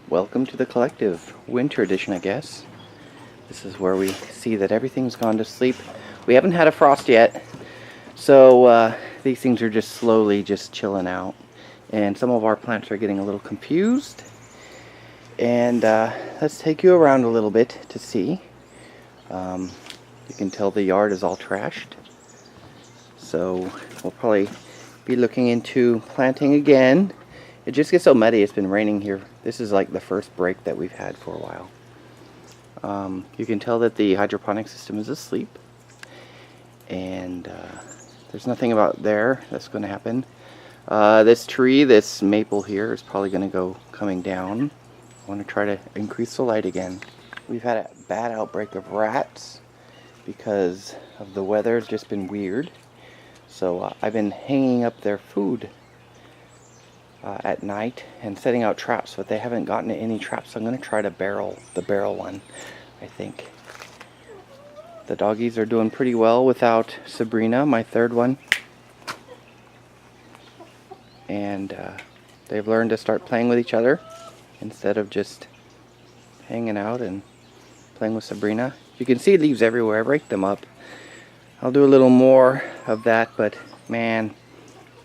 Welcome to the collective winter edition, I guess. This is where we see that everything's gone to sleep. We haven't had a frost yet, so these things are just slowly just chilling out. And some of our plants are getting a little confused. And let's take you around a little bit to see. You can tell the yard is all trashed. So we'll probably be looking into planting again. It just gets so muddy. It's been raining here. This is like the first break that we've had for a while. You can tell that the hydroponic system is asleep. And there's nothing about there that's going to happen. This tree, this maple here, is probably going to go coming down. I want to try to increase the light again. We've had a bad outbreak of rats because of the weather. It's just been weird. So I've been hanging up their food at night and setting out traps, but they haven't gotten any traps. So I'm going to try to the barrel one, I think. The doggies are doing pretty well without Sabrina, my third one. And they've learned to start playing with each other instead of just hanging out and playing with Sabrina. You can see leaves everywhere. I break them up. I'll do a little more of that, but man,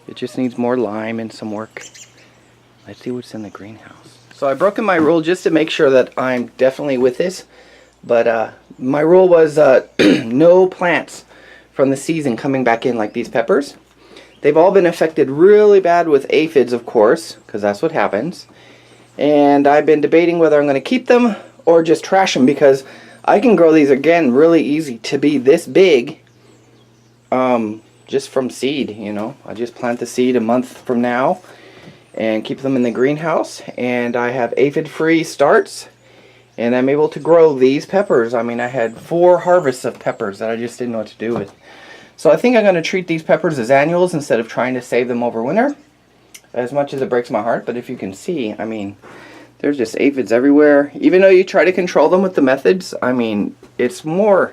it just needs more lime and some work. Let's see what's in the greenhouse. So I've broken my rule just to make sure that I'm definitely with this. But my rule was no plants from the season coming back in, like these peppers. They've all been affected really bad with aphids, of course, because that's what happens. And I've been debating whether I'm going to keep them or just trash them, because I can grow these again really easy to be this big just from seed, you know. I just plant the seed a month from now and keep them in the greenhouse, and I have aphid-free starts, and I'm able to grow these peppers. I mean, I had 4 harvests of peppers that I just didn't know what to do with. So I think I'm going to treat these peppers as annuals instead of trying to save them over winter, as much as it breaks my heart. But if you can see, I mean, there's just aphids everywhere. Even though you try to control them with the methods, I mean, it's more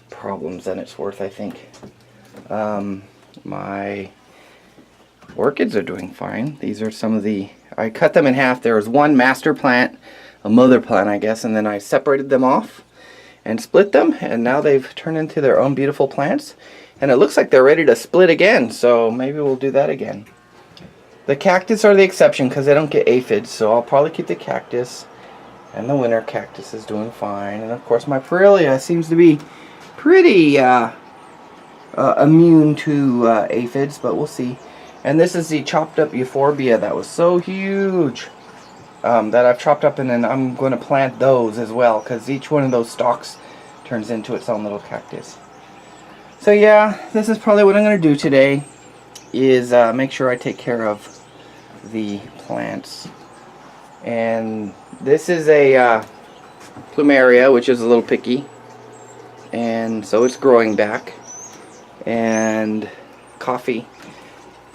problems than it's worth, I think. My orchids are doing fine. These are some of the, I cut them in half. There was one master plant, a mother plant, I guess, and then I separated them off and split them, and now they've turned into their own beautiful plants. And it looks like they're ready to split again, so maybe we'll do that again. The cactus are the exception because they don't get aphids, so I'll probably keep the cactus. And the winter cactus is doing fine. And of course my Perelia seems to be pretty immune to aphids, but we'll see. And this is the chopped up euphorbia that was so huge that I've chopped up, and then I'm going to plant those as well, because each one of those stalks turns into its own little cactus. So yeah, this is probably what I'm going to do today, is make sure I take care of the plants. And this is a plumeria, which is a little picky, and so it's growing back. And coffee.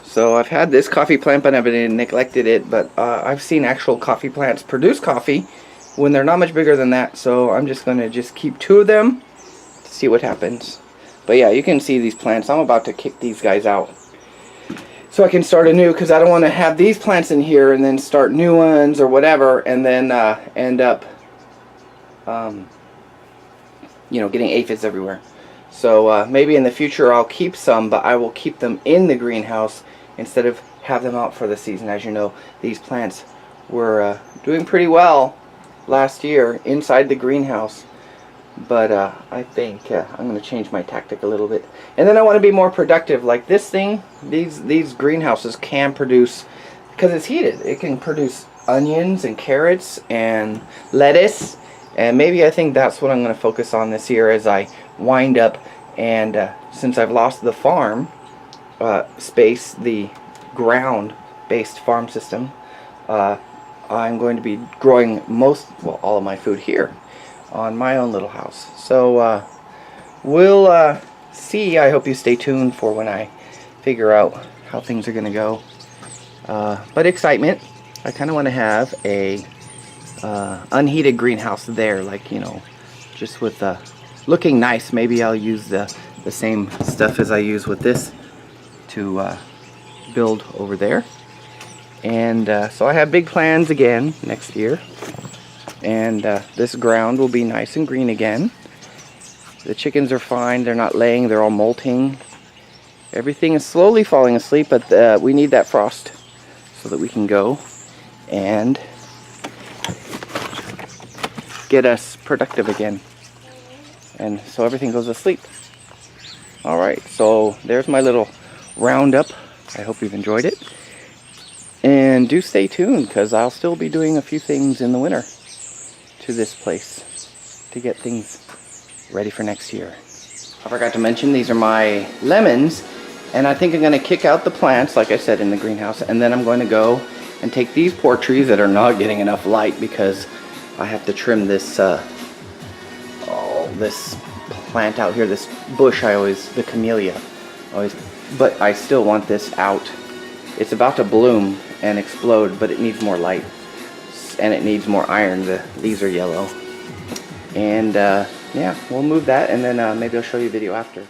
So I've had this coffee plant, but I've neglected it. But I've seen actual coffee plants produce coffee when they're not much bigger than that. So I'm just going to just keep 2 of them to see what happens. But yeah, you can see these plants. I'm about to kick these guys out so I can start anew, because I don't want to have these plants in here and then start new ones or whatever, and then end up you know, getting aphids everywhere. So maybe in the future I'll keep some, but I will keep them in the greenhouse instead of have them out for the season. As you know, these plants were doing pretty well last year inside the greenhouse. But I think I'm going to change my tactic a little bit. And then I want to be more productive. Like this thing, these greenhouses can produce, because it's heated, it can produce onions and carrots and lettuce. And maybe I think that's what I'm going to focus on this year as I wind up. And since I've lost the farm space, the ground-based farm system, I'm going to be growing all of my food here on my own little house. So we'll see. I hope you stay tuned for when I figure out how things are going to go. But excitement. I kind of want to have a unheated greenhouse there, like, you know, just with looking nice. Maybe I'll use the same stuff as I use with this to build over there. And so I have big plans again next year. And this ground will be nice and green again. The chickens are fine. They're not laying. They're all molting. Everything is slowly falling asleep, but we need that frost so that we can go and get us productive again. And so everything goes to sleep. Alright, so there's my little roundup. I hope you've enjoyed it. And do stay tuned, because I'll still be doing a few things in the winter to this place to get things ready for next year. I forgot to mention, these are my lemons, and I think I'm going to kick out the plants, like I said, in the greenhouse, and then I'm going to go and take these poor trees that are not getting enough light, because I have to trim this this plant out here, this bush. The camellia, but I still want this out. It's about to bloom and explode, but it needs more light and it needs more iron. The leaves are yellow, and yeah, we'll move that, and then maybe I'll show you a video after.